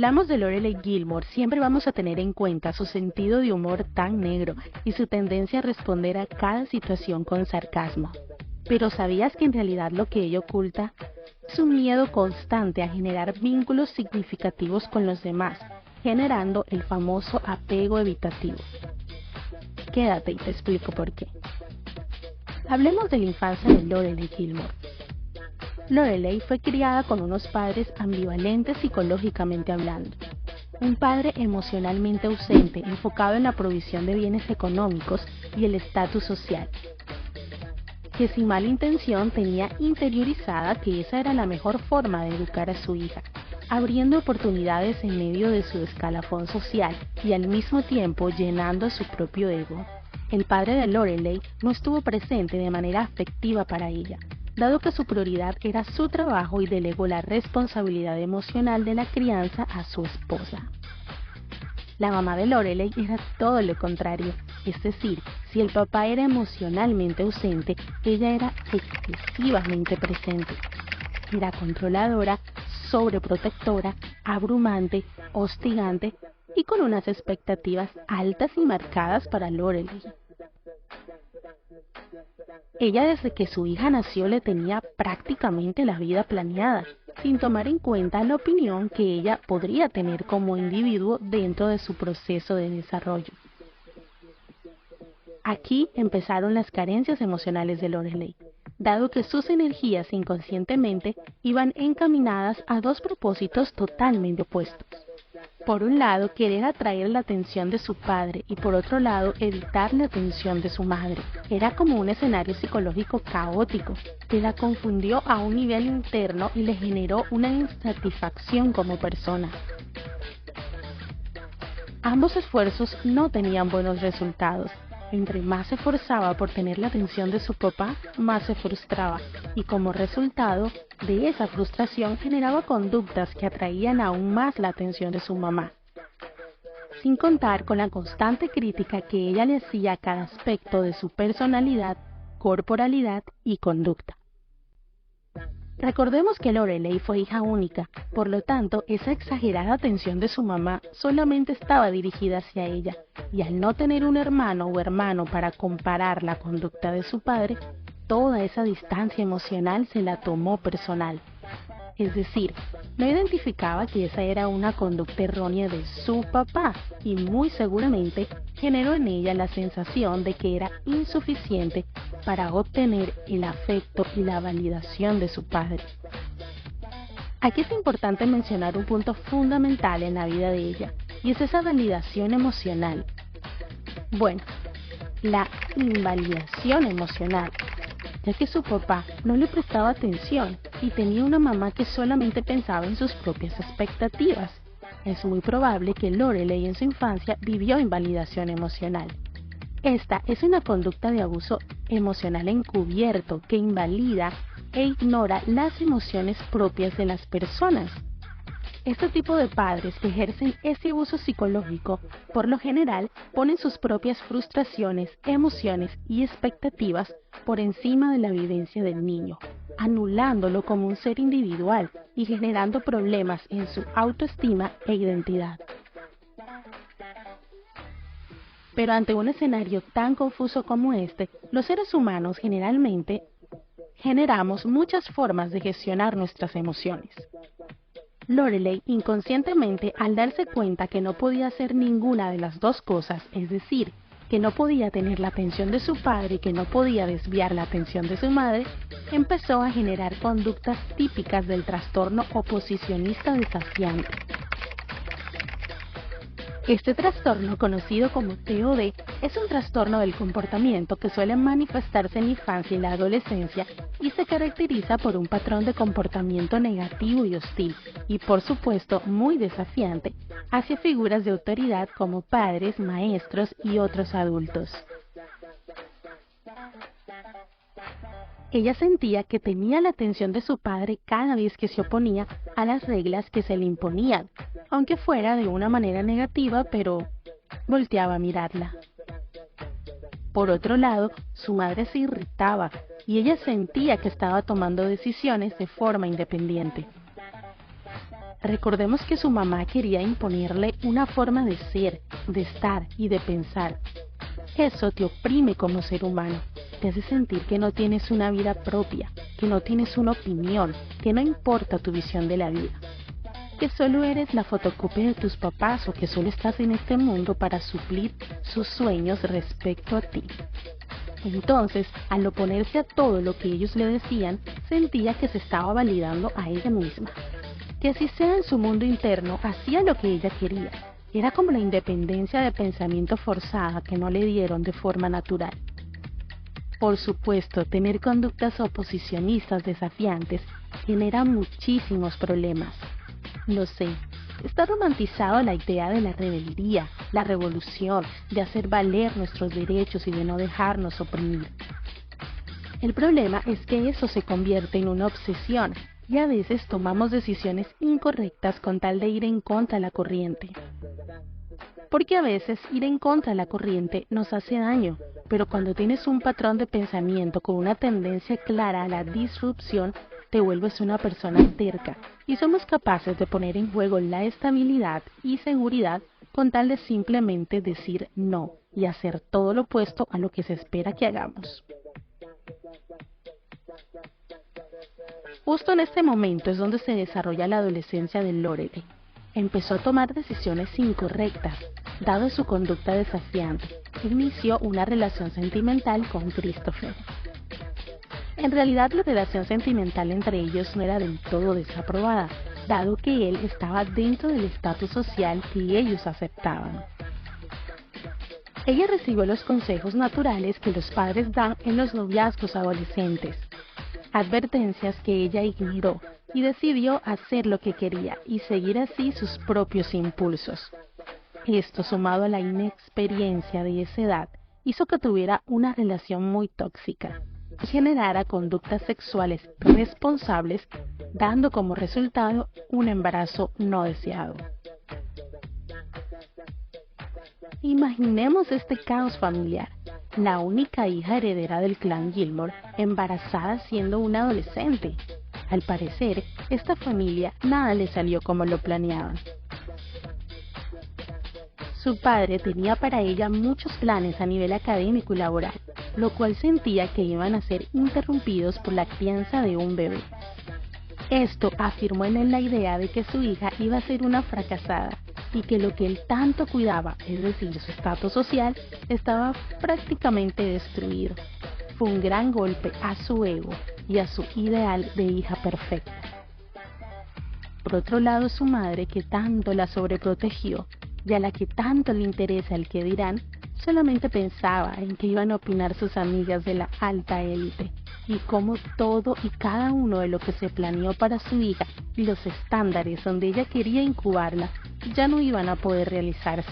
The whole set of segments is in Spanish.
Hablamos de Lorelai Gilmore, siempre vamos a tener en cuenta su sentido de humor tan negro y su tendencia a responder a cada situación con sarcasmo. Pero ¿sabías que en realidad lo que ella oculta es un miedo constante a generar vínculos significativos con los demás, generando el famoso apego evitativo? Quédate y te explico por qué. Hablemos de la infancia de Lorelai Gilmore. Lorelai fue criada con unos padres ambivalentes psicológicamente hablando. Un padre emocionalmente ausente, enfocado en la provisión de bienes económicos y el estatus social, que sin mala intención tenía interiorizada que esa era la mejor forma de educar a su hija, abriendo oportunidades en medio de su escalafón social y al mismo tiempo llenando su propio ego. El padre de Lorelai no estuvo presente de manera afectiva para ella, dado que su prioridad era su trabajo y delegó la responsabilidad emocional de la crianza a su esposa. La mamá de Lorelai era todo lo contrario, es decir, si el papá era emocionalmente ausente, ella era excesivamente presente. Era controladora, sobreprotectora, abrumante, hostigante y con unas expectativas altas y marcadas para Lorelai. Ella desde que su hija nació le tenía prácticamente la vida planeada, sin tomar en cuenta la opinión que ella podría tener como individuo dentro de su proceso de desarrollo. Aquí empezaron las carencias emocionales de Lorelai, dado que sus energías inconscientemente iban encaminadas a dos propósitos totalmente opuestos. Por un lado, querer atraer la atención de su padre y por otro lado, evitar la atención de su madre. Era como un escenario psicológico caótico que la confundió a un nivel interno y le generó una insatisfacción como persona. Ambos esfuerzos no tenían buenos resultados. Entre más se esforzaba por tener la atención de su papá, más se frustraba, y como resultado de esa frustración generaba conductas que atraían aún más la atención de su mamá. Sin contar con la constante crítica que ella le hacía a cada aspecto de su personalidad, corporalidad y conducta. Recordemos que Lorelai fue hija única, por lo tanto, esa exagerada atención de su mamá solamente estaba dirigida hacia ella, y al no tener un hermano o hermano para comparar la conducta de su padre, toda esa distancia emocional se la tomó personal. Es decir, no identificaba que esa era una conducta errónea de su papá y muy seguramente generó en ella la sensación de que era insuficiente para obtener el afecto y la validación de su padre. Aquí es importante mencionar un punto fundamental en la vida de ella, y es esa validación emocional. Bueno, la invalidación emocional, ya que su papá no le prestaba atención y tenía una mamá que solamente pensaba en sus propias expectativas. Es muy probable que Lorelai en su infancia vivió invalidación emocional. Esta es una conducta de abuso emocional encubierto que invalida e ignora las emociones propias de las personas. Este tipo de padres que ejercen este abuso psicológico, por lo general, ponen sus propias frustraciones, emociones y expectativas por encima de la vivencia del niño, anulándolo como un ser individual y generando problemas en su autoestima e identidad. Pero ante un escenario tan confuso como este, los seres humanos generalmente generamos muchas formas de gestionar nuestras emociones. Lorelai, inconscientemente, al darse cuenta que no podía hacer ninguna de las dos cosas, es decir, que no podía tener la atención de su padre y que no podía desviar la atención de su madre, empezó a generar conductas típicas del trastorno oposicionista desafiante. Este trastorno, conocido como TOD, es un trastorno del comportamiento que suele manifestarse en la infancia y la adolescencia y se caracteriza por un patrón de comportamiento negativo y hostil, y por supuesto muy desafiante, hacia figuras de autoridad como padres, maestros y otros adultos. Ella sentía que tenía la atención de su padre cada vez que se oponía a las reglas que se le imponían, aunque fuera de una manera negativa, pero volteaba a mirarla. Por otro lado, su madre se irritaba y ella sentía que estaba tomando decisiones de forma independiente. Recordemos que su mamá quería imponerle una forma de ser, de estar y de pensar. Eso te oprime como ser humano, te hace sentir que no tienes una vida propia, que no tienes una opinión, que no importa tu visión de la vida, que solo eres la fotocopia de tus papás o que solo estás en este mundo para suplir sus sueños respecto a ti. Entonces, al oponerse a todo lo que ellos le decían, sentía que se estaba validando a ella misma. Que así sea en su mundo interno, hacía lo que ella quería. Era como la independencia de pensamiento forzada que no le dieron de forma natural. Por supuesto, tener conductas oposicionistas desafiantes genera muchísimos problemas. Lo sé, está romantizado la idea de la rebeldía, la revolución, de hacer valer nuestros derechos y de no dejarnos oprimir. El problema es que eso se convierte en una obsesión y a veces tomamos decisiones incorrectas con tal de ir en contra de la corriente. Porque a veces ir en contra de la corriente nos hace daño, pero cuando tienes un patrón de pensamiento con una tendencia clara a la disrupción, te vuelves una persona terca y somos capaces de poner en juego la estabilidad y seguridad con tal de simplemente decir no y hacer todo lo opuesto a lo que se espera que hagamos. Justo en este momento es donde se desarrolla la adolescencia de Lorelai. Empezó a tomar decisiones incorrectas, dado su conducta desafiante, e inició una relación sentimental con Christopher. En realidad, la relación sentimental entre ellos no era del todo desaprobada, dado que él estaba dentro del estatus social que ellos aceptaban. Ella recibió los consejos naturales que los padres dan en los noviazgos adolescentes, advertencias que ella ignoró y decidió hacer lo que quería y seguir así sus propios impulsos. Esto, sumado a la inexperiencia de esa edad, hizo que tuviera una relación muy tóxica y generara conductas sexuales responsables, dando como resultado un embarazo no deseado. Imaginemos este caos familiar. La única hija heredera del clan Gilmore, embarazada siendo una adolescente. Al parecer, esta familia nada le salió como lo planeaban. Su padre tenía para ella muchos planes a nivel académico y laboral, lo cual sentía que iban a ser interrumpidos por la crianza de un bebé. Esto afirmó en él la idea de que su hija iba a ser una fracasada y que lo que él tanto cuidaba, es decir, su estatus social, estaba prácticamente destruido. Fue un gran golpe a su ego y a su ideal de hija perfecta. Por otro lado, su madre, que tanto la sobreprotegió y a la que tanto le interesa el que dirán, solamente pensaba en que iban a opinar sus amigas de la alta élite y cómo todo y cada uno de lo que se planeó para su hija y los estándares donde ella quería incubarla ya no iban a poder realizarse.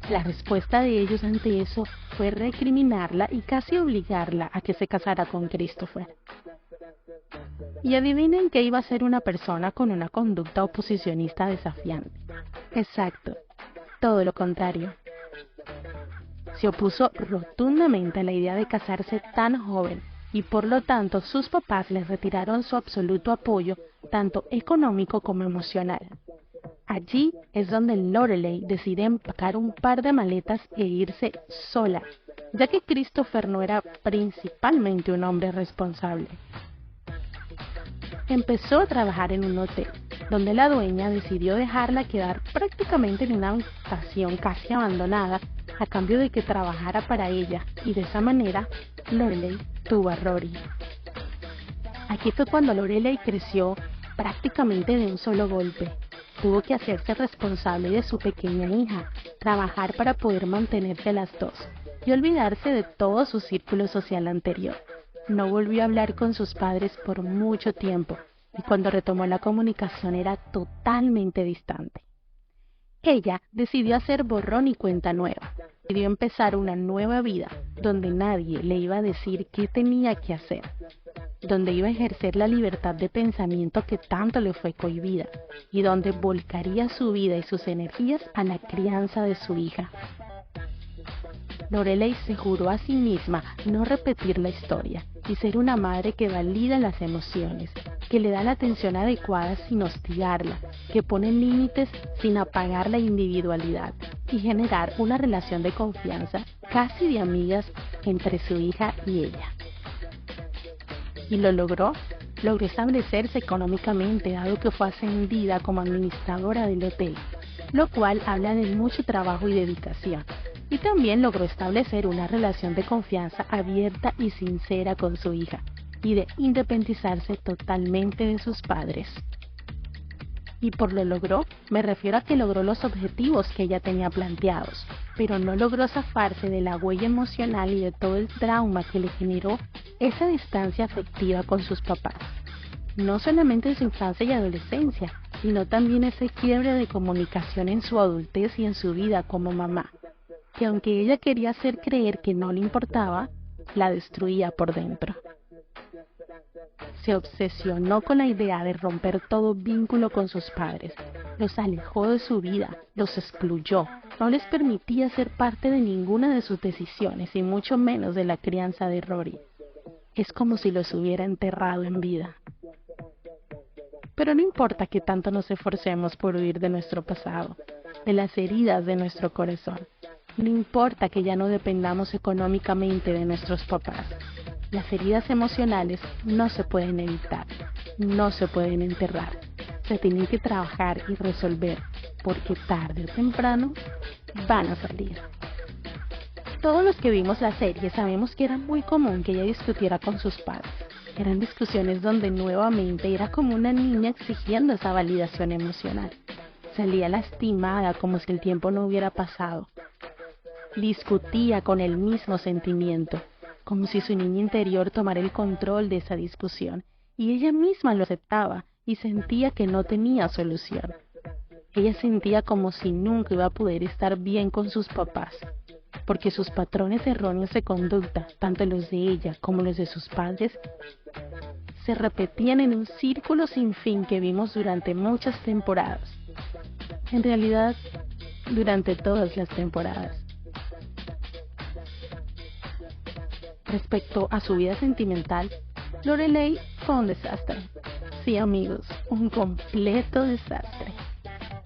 La respuesta de ellos ante eso fue recriminarla y casi obligarla a que se casara con Christopher. Y adivinen que iba a ser una persona con una conducta oposicionista desafiante. Exacto, todo lo contrario. Se opuso rotundamente a la idea de casarse tan joven y por lo tanto sus papás les retiraron su absoluto apoyo, tanto económico como emocional. Allí es donde Lorelai decide empacar un par de maletas e irse sola, ya que Christopher no era principalmente un hombre responsable. Empezó a trabajar en un hotel, donde la dueña decidió dejarla quedar prácticamente en una habitación casi abandonada a cambio de que trabajara para ella, y de esa manera Lorelai tuvo a Rory. Aquí fue cuando Lorelai creció prácticamente de un solo golpe. Tuvo que hacerse responsable de su pequeña hija, trabajar para poder mantenerse las dos y olvidarse de todo su círculo social anterior. No volvió a hablar con sus padres por mucho tiempo y cuando retomó la comunicación era totalmente distante. Ella decidió hacer borrón y cuenta nueva. Decidió empezar una nueva vida donde nadie le iba a decir qué tenía que hacer, donde iba a ejercer la libertad de pensamiento que tanto le fue cohibida y donde volcaría su vida y sus energías a la crianza de su hija. Lorelai se juró a sí misma no repetir la historia y ser una madre que valida las emociones, que le da la atención adecuada sin hostigarla, que pone límites sin apagar la individualidad y generar una relación de confianza casi de amigas entre su hija y ella. Y lo logró. Logró establecerse económicamente dado que fue ascendida como administradora del hotel, lo cual habla de mucho trabajo y dedicación. Y también logró establecer una relación de confianza abierta y sincera con su hija y de independizarse totalmente de sus padres. Y por lo logró, me refiero a que logró los objetivos que ella tenía planteados, pero no logró zafarse de la huella emocional y de todo el trauma que le generó esa distancia afectiva con sus papás. No solamente en su infancia y adolescencia, sino también ese quiebre de comunicación en su adultez y en su vida como mamá, que aunque ella quería hacer creer que no le importaba, la destruía por dentro. Se obsesionó con la idea de romper todo vínculo con sus padres, los alejó de su vida, los excluyó, no les permitía ser parte de ninguna de sus decisiones y mucho menos de la crianza de Rory. Es como si los hubiera enterrado en vida. Pero no importa que tanto nos esforcemos por huir de nuestro pasado, de las heridas de nuestro corazón. No importa que ya no dependamos económicamente de nuestros papás. Las heridas emocionales no se pueden evitar, no se pueden enterrar. Se tienen que trabajar y resolver, porque tarde o temprano van a salir. Todos los que vimos la serie sabemos que era muy común que ella discutiera con sus padres. Eran discusiones donde nuevamente era como una niña exigiendo esa validación emocional. Salía lastimada como si el tiempo no hubiera pasado. Discutía con el mismo sentimiento, como si su niña interior tomara el control de esa discusión, y ella misma lo aceptaba y sentía que no tenía solución. Ella sentía como si nunca iba a poder estar bien con sus papás, porque sus patrones erróneos de conducta, tanto los de ella como los de sus padres, se repetían en un círculo sin fin que vimos durante muchas temporadas. En realidad, durante todas las temporadas. Respecto a su vida sentimental, Lorelai fue un desastre. Sí, amigos, un completo desastre.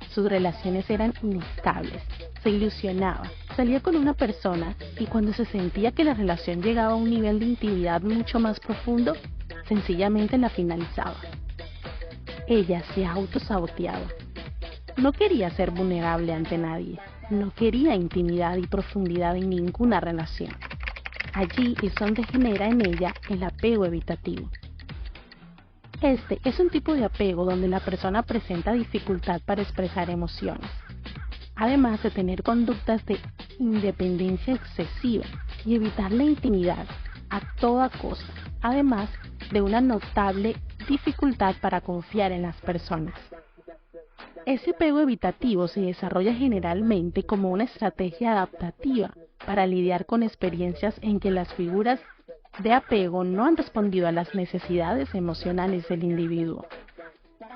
Sus relaciones eran inestables, se ilusionaba, salía con una persona y cuando se sentía que la relación llegaba a un nivel de intimidad mucho más profundo, sencillamente la finalizaba. Ella se autosaboteaba. No quería ser vulnerable ante nadie, no quería intimidad y profundidad en ninguna relación. Allí es donde genera en ella el apego evitativo. Este es un tipo de apego donde la persona presenta dificultad para expresar emociones, además de tener conductas de independencia excesiva y evitar la intimidad a toda costa, además de una notable dificultad para confiar en las personas. Ese apego evitativo se desarrolla generalmente como una estrategia adaptativa para lidiar con experiencias en que las figuras de apego no han respondido a las necesidades emocionales del individuo.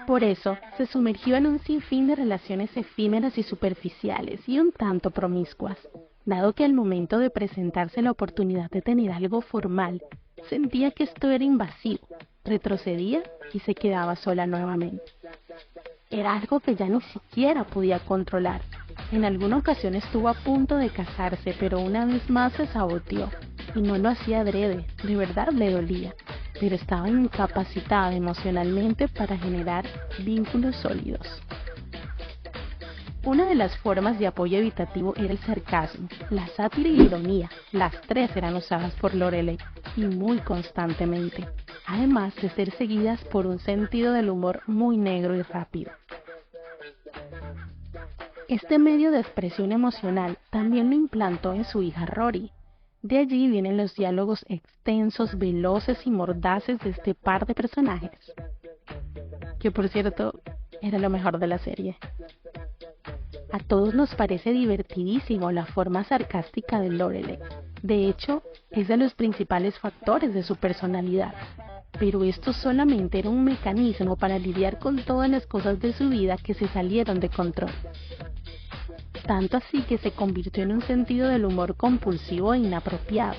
Por eso, se sumergió en un sinfín de relaciones efímeras y superficiales y un tanto promiscuas, dado que al momento de presentarse la oportunidad de tener algo formal, sentía que esto era invasivo, retrocedía y se quedaba sola nuevamente. Era algo que ya ni siquiera podía controlar. En alguna ocasión estuvo a punto de casarse, pero una vez más se saboteó. Y no lo hacía adrede, de verdad le dolía, pero estaba incapacitada emocionalmente para generar vínculos sólidos. Una de las formas de apoyo evitativo era el sarcasmo, la sátira y la ironía. Las tres eran usadas por Lorelai y muy constantemente, además de ser seguidas por un sentido del humor muy negro y rápido. Este medio de expresión emocional también lo implantó en su hija Rory. De allí vienen los diálogos extensos, veloces y mordaces de este par de personajes, que por cierto era lo mejor de la serie. A todos nos parece divertidísimo la forma sarcástica de Lorelai. De hecho, es de los principales factores de su personalidad. Pero esto solamente era un mecanismo para lidiar con todas las cosas de su vida que se salieron de control. tanto así que se convirtió en un sentido del humor compulsivo e inapropiado,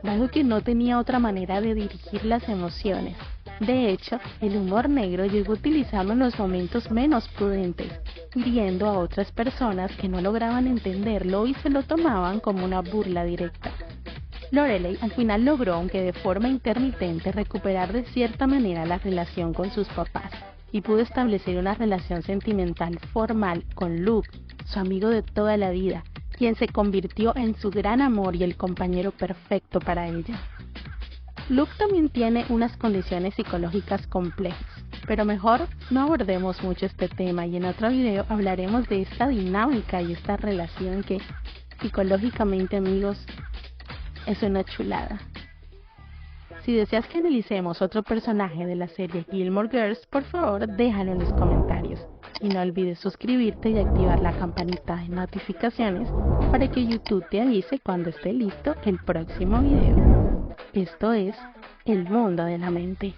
dado que no tenía otra manera de dirigir las emociones. De hecho, el humor negro llegó a utilizarlo en los momentos menos prudentes, hiriendo a otras personas que no lograban entenderlo y se lo tomaban como una burla directa. Lorelai al final logró, aunque de forma intermitente, recuperar de cierta manera la relación con sus papás y pudo establecer una relación sentimental formal con Luke, su amigo de toda la vida, quien se convirtió en su gran amor y el compañero perfecto para ella. Luke también tiene unas condiciones psicológicas complejas, pero mejor no abordemos mucho este tema y en otro video hablaremos de esta dinámica y esta relación que psicológicamente, amigos, es una chulada. Si deseas que analicemos otro personaje de la serie Gilmore Girls, por favor déjalo en los comentarios. Y no olvides suscribirte y activar la campanita de notificaciones para que YouTube te avise cuando esté listo el próximo video. Esto es El Mundo de la Mente.